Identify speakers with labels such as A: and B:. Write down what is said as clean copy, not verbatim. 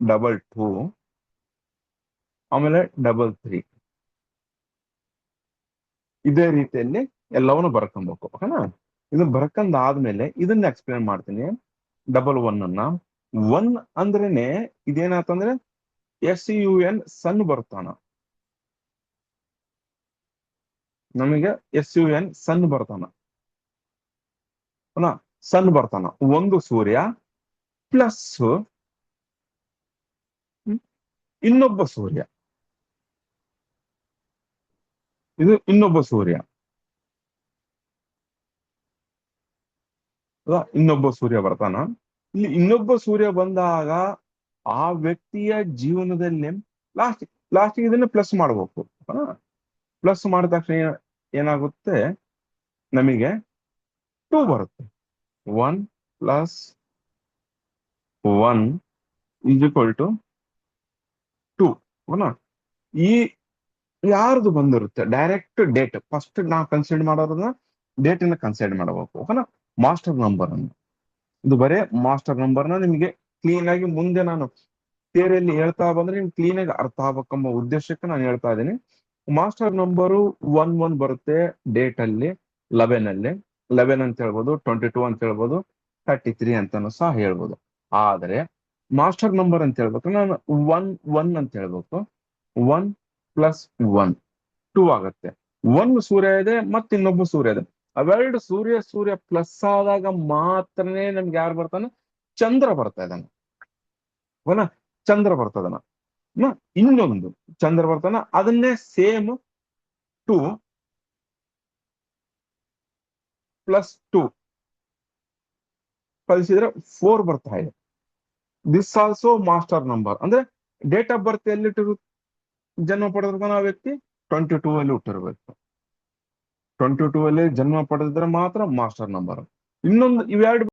A: 2 ಆಮೇಲೆ 3 ಇದೇ ರೀತಿಯಲ್ಲಿ ಎಲ್ಲವನ್ನು ಬರ್ಕೊಬೇಕು ಓಕೆನಾ. ಇದು ಬರ್ಕಂದಾದ್ಮೇಲೆ ಇದನ್ನ ಎಕ್ಸ್ಪ್ಲೇನ್ ಮಾಡ್ತೀನಿ. 1 ಅನ್ನ 1 ಅಂದ್ರೇನೆ ಇದೇನಾತಂದ್ರೆ SUN ಸನ್ ಬರ್ತಾನ, ನಮಗೆ SUN ಸನ್ ಬರ್ತಾನ ಸನ್ ಬರ್ತಾನ. ಒಂದು ಸೂರ್ಯ ಪ್ಲಸ್ ಇನ್ನೊಬ್ಬ ಸೂರ್ಯ, ಇದು ಇನ್ನೊಬ್ಬ ಸೂರ್ಯ ಇನ್ನೊಬ್ಬ ಸೂರ್ಯ ಬರ್ತಾನ. ಇಲ್ಲಿ ಇನ್ನೊಬ್ಬ ಸೂರ್ಯ ಬಂದಾಗ ಆ ವ್ಯಕ್ತಿಯ ಜೀವನದಲ್ಲಿ ಲಾಸ್ಟ್ ಇದನ್ನ ಪ್ಲಸ್ ಮಾಡ್ಬೇಕು. ಪ್ಲಸ್ ಮಾಡಿದ ತಕ್ಷಣ ಏನಾಗುತ್ತೆ, ನಮಗೆ 2 ಬರುತ್ತೆ. 1 + 1 = 2 ಈ ಯಾರ್ದು ಬಂದಿರುತ್ತೆ ಡೈರೆಕ್ಟ್ ಡೇಟ್ ಫಸ್ಟ್ ನಾವು ಕನ್ಸಿಡರ್ ಮಾಡೋದನ್ನ ಡೇಟ್ ಅನ್ನ ಕನ್ಸಿಡರ್ ಮಾಡಬೇಕು ಓಕೆನಾ. ಮಾಸ್ಟರ್ ನಂಬರ್ ಅನ್ನು, ಇದು ಬರೇ ಮಾಸ್ಟರ್ ನಂಬರ್ನ ನಿಮಗೆ ಕ್ಲೀನ್ ಆಗಿ ಮುಂದೆ ನಾನು ಥಿಯರಿಯಲ್ಲಿ ಹೇಳ್ತಾ ಬಂದ್ರೆ ನಿಮ್ಗೆ ಕ್ಲೀನ್ ಆಗಿ ಅರ್ಥ ಆಗ್ಬೇಕೆಂಬ ಉದ್ದೇಶಕ್ಕೆ ನಾನು ಹೇಳ್ತಾ ಇದ್ದೀನಿ. ಮಾಸ್ಟರ್ ನಂಬರು 1 ಬರುತ್ತೆ ಡೇಟ್ ಅಲ್ಲಿ 11 ಅಲ್ಲಿ 11 ಅಂತ ಹೇಳ್ಬೋದು, 22 ಅಂತ ಹೇಳ್ಬೋದು, 33 ಅಂತಾನು ಸಹ ಹೇಳ್ಬೋದು. ಆದ್ರೆ ಮಾಸ್ಟರ್ ನಂಬರ್ ಅಂತ ಹೇಳ್ಬೇಕು ನಾನು 1 ಅಂತ ಹೇಳ್ಬೇಕು. 1 + 1 2 ಆಗತ್ತೆ. 1 ಸೂರ್ಯ ಇದೆ ಮತ್ತೆ ಇನ್ನೊಬ್ಬ ಸೂರ್ಯ ಇದೆ, ಅವೆರಡು ಸೂರ್ಯ ಪ್ಲಸ್ ಆದಾಗ ಮಾತ್ರನೇ ನಮ್ಗೆ ಯಾರು ಬರ್ತಾನೆ, ಚಂದ್ರ ಬರ್ತಾ ಇದ್ದಾನೆ ಚಂದ್ರ ಬರ್ತದನ. ಇನ್ನೊಂದು ಚಂದ್ರ ಬರ್ತಾನ, ಅದನ್ನೇ ಸೇಮ್ 2 + 2 ಕಳಿಸಿದ್ರೆ 4 ಬರ್ತಾ ಇದೆ. This also master number. ಅಂದ್ರೆ ಡೇಟ್ ಆಫ್ ಬರ್ತ್ ಎಲ್ಲಿಟ್ಟಿರು ಜನ್ಮ ಪಡೆದಿರ್ತಾನ ಆ ವ್ಯಕ್ತಿ 22 ಅಲ್ಲಿ ಹುಟ್ಟಿರ್ಬೇಕು. 22 ಅಲ್ಲಿ ಜನ್ಮ ಪಡೆದಿದ್ರೆ ಮಾತ್ರ ಮಾಸ್ಟರ್ ನಂಬರ್. ಇನ್ನೊಂದು ಇವೆರಡು